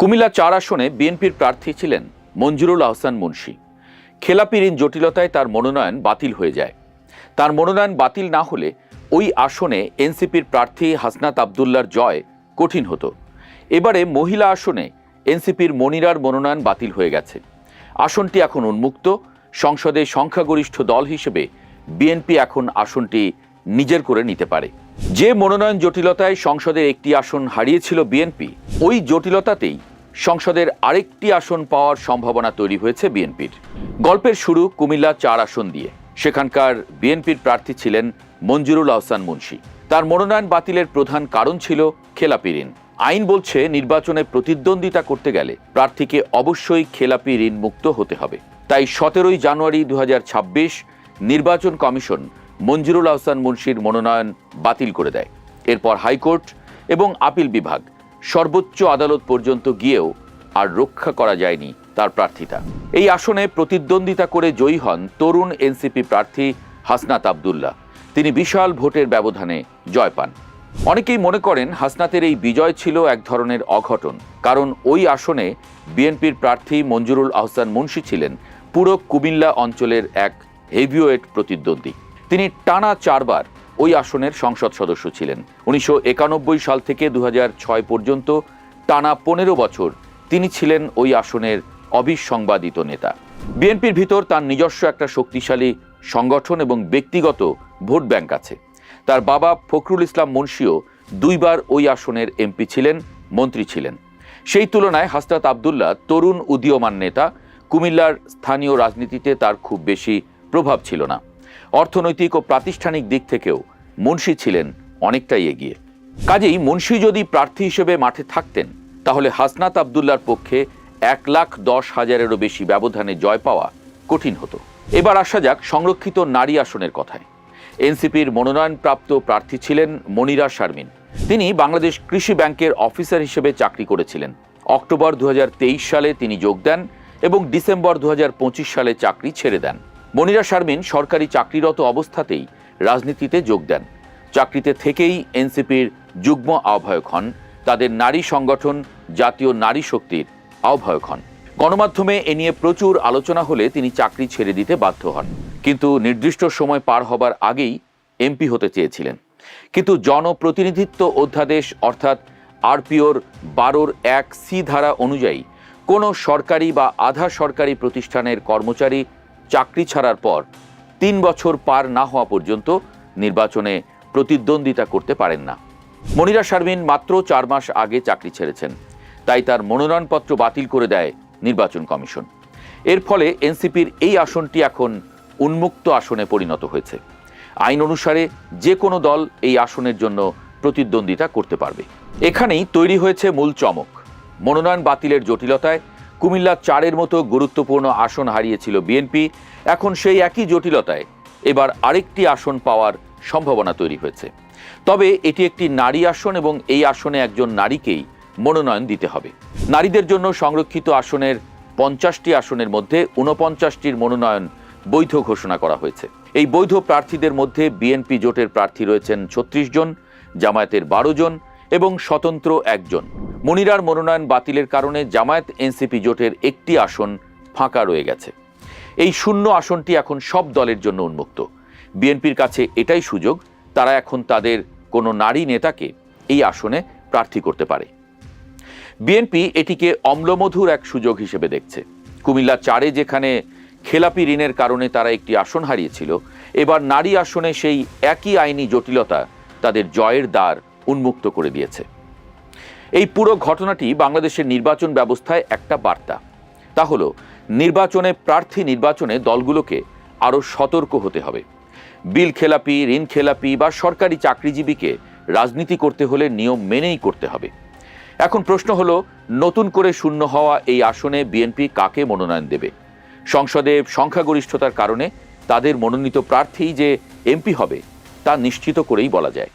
কুমিল্লা ৪ আসনে বিএনপির প্রার্থী ছিলেন মঞ্জুরুল আহসান মুন্সী। খেলাপি ঋণ জটিলতায় তার মনোনয়ন বাতিল হয়ে যায়। তার মনোনয়ন বাতিল না হলে ওই আসনে এনসিপির প্রার্থী হাসনাত আবদুল্লার জয় কঠিন হতো। এবারে মহিলা আসনে এনসিপির মনিরার মনোনয়ন বাতিল হয়ে গেছে। আসনটি এখন উন্মুক্ত। সংসদে সংখ্যাগরিষ্ঠ দল হিসেবে বিএনপি এখন আসনটি নিজের করে নিতে পারে। যে মনোনয়ন জটিলতায় সংসদের একটি আসন হারিয়েছিল বিএনপি, ওই জটিলতাতেই সংসদের আরেকটি আসন পাওয়ার সম্ভাবনা তৈরি হয়েছে বিএনপির। গল্পের শুরু কুমিল্লা ৪ আসন দিয়ে। সেখানকার বিএনপির প্রার্থী ছিলেন মঞ্জুরুল আহসান মুন্সী। তার মনোনয়ন বাতিলের প্রধান কারণ ছিল খেলাপি ঋণ। আইন বলছে নির্বাচনে প্রতিদ্বন্দ্বিতা করতে গেলে প্রার্থীকে অবশ্যই খেলাপি ঋণ মুক্ত হতে হবে। তাই 17 জানুয়ারি 2026 নির্বাচন কমিশন মঞ্জুরুল আহসান মুন্সীর মনোনয়ন বাতিল করে দেয়। এরপর হাইকোর্ট এবং আপিল বিভাগ, সর্বোচ্চ আদালত পর্যন্ত গিয়েও আর রক্ষা করা যায়নি তার প্রার্থিতা। এই আসনে প্রতিদ্বন্দ্বিতা করে জয়ী হন তরুণ এনসিপি প্রার্থী হাসনাত আবদুল্লাহ। তিনি বিশাল ভোটের ব্যবধানে জয় পান। অনেকেই মনে করেন হাসনাতের এই বিজয় ছিল এক ধরনের অঘটন, কারণ ওই আসনে বিএনপির প্রার্থী মঞ্জুরুল আহসান মুন্সী ছিলেন পুরো কুমিল্লা অঞ্চলের এক হেভিওয়েট প্রতিদ্বন্দ্বী। তিনি টানা 4 বার ওই আসনের সংসদ সদস্য ছিলেন। 1991 সাল থেকে 2006 পর্যন্ত টানা 15 বছর তিনি ছিলেন ওই আসনের অবিসংবাদিত নেতা। বিএনপির ভিতর তার নিজস্ব একটা শক্তিশালী সংগঠন এবং ব্যক্তিগত ভোট ব্যাংক আছে। তার বাবা ফখরুল ইসলাম মুন্সীও 2 বার ওই আসনের এমপি ছিলেন, মন্ত্রী ছিলেন। সেই তুলনায় হাসনাত আবদুল্লাহ তরুণ উদীয়মান নেতা। কুমিল্লার স্থানীয় রাজনীতিতে তার খুব বেশি প্রভাব ছিল না। অর্থনৈতিক ও প্রাতিষ্ঠানিক দিক থেকেও মুন্সী ছিলেন অনেকটাই এগিয়ে। কাজেই মুন্সী যদি প্রার্থী হিসেবে মাঠে থাকতেন, তাহলে হাসনাত আবদুল্লার পক্ষে 1,10,000-এরও বেশি ব্যবধানে জয় পাওয়া কঠিন হতো। এবার আসা যাক সংরক্ষিত নারী আসনের কথায়। এনসিপির মনোনয়নপ্রাপ্ত প্রার্থী ছিলেন মনিরা শারমিন। তিনি বাংলাদেশ কৃষি ব্যাংকের অফিসার হিসেবে চাকরি করেছিলেন। অক্টোবর 2023 সালে তিনি যোগ দেন এবং ডিসেম্বর 2025 সালে চাকরি ছেড়ে দেন। মনিরা শারমিন সরকারি চাকরিরত অবস্থাতেই রাজনীতিতে যোগ দেন। চাকরিতে থেকেই এনসিপির যুগ্ম আহ্বায়ক হন। তাদের নারী সংগঠন জাতীয় নারী শক্তির আহ্বায়ক হন। গণমাধ্যমে এ নিয়ে প্রচুর আলোচনা হলে তিনি চাকরি ছেড়ে দিতে বাধ্য হন। কিন্তু নির্দিষ্ট সময় পার হবার আগেই এমপি হতে চেয়েছিলেন। কিন্তু জনপ্রতিনিধিত্ব অধ্যাদেশ অর্থাৎ আরপিওর 12(1)(c) ধারা অনুযায়ী কোনো সরকারি বা আধা সরকারি প্রতিষ্ঠানের কর্মচারী চাকরি ছাড়ার পর 3 বছর পার না হওয়া পর্যন্ত নির্বাচনে প্রতিদ্বন্দ্বিতা করতে পারেন না। মনিরা শারমিন মাত্র 4 মাস আগে চাকরি ছেড়েছেন, তাই তার মনোনয়নপত্র বাতিল করে দেয় নির্বাচন কমিশন। এর ফলে এনসিপির এই আসনটি এখন উন্মুক্ত আসনে পরিণত হয়েছে। আইন অনুসারে যে কোনো দল এই আসনের জন্য প্রতিদ্বন্দ্বিতা করতে পারবে। এখানেই তৈরি হয়েছে মূল চমক। মনোনয়ন বাতিলের জটিলতায় কুমিল্লা 4-এর মতো গুরুত্বপূর্ণ আসন হারিয়েছিল বিএনপি। এখন সেই একই জটিলতায় এবার আরেকটি আসন পাওয়ার সম্ভাবনা তৈরি হয়েছে। তবে এটি একটি নারী আসন এবং এই আসনে একজন নারীকেই মনোনয়ন দিতে হবে। নারীদের জন্য সংরক্ষিত আসনের 50টি আসনের মধ্যে 49টির মনোনয়ন বৈধ ঘোষণা করা হয়েছে। এই বৈধ প্রার্থীদের মধ্যে বিএনপি জোটের প্রার্থী রয়েছেন 36 জন, জামায়াতের 12 জন এবং স্বতন্ত্র 1 জন। মনিরার মনোনয়ন বাতিলের কারণে জামায়াত এনসিপি জোটের একটি আসন ফাঁকা রয়ে গেছে। এই শূন্য আসনটি এখন সব দলের জন্য উন্মুক্ত। বিএনপির কাছে এটাই সুযোগ, তারা এখন তাদের কোনো নারী নেতাকে এই আসনে প্রার্থী করতে পারে। বিএনপি এটিকে অম্লমধুর এক সুযোগ হিসেবে দেখছে। কুমিল্লা 4-এ যেখানে খেলাপি ঋণের কারণে তারা একটি আসন হারিয়েছিল, এবার নারী আসনে সেই একই আইনি জটিলতা তাদের জয়ের দ্বার উন্মুক্ত করে দিয়েছে। এই পুরো ঘটনাটি বাংলাদেশের নির্বাচন ব্যবস্থায় একটা বার্তা। তা হলো প্রার্থী নির্বাচনে দলগুলোকে আরও সতর্ক হতে হবে। বিল খেলাপি, ঋণ খেলাপি বা সরকারি চাকরিজীবীকে রাজনীতি করতে হলে নিয়ম মেনেই করতে হবে। এখন প্রশ্ন হলো, নতুন করে শূন্য হওয়া এই আসনে বিএনপি কাকে মনোনয়ন দেবে? সংসদে সংখ্যাগরিষ্ঠতার কারণে তাদের মনোনীত প্রার্থী যে এমপি হবে তা নিশ্চিত করেই বলা যায়।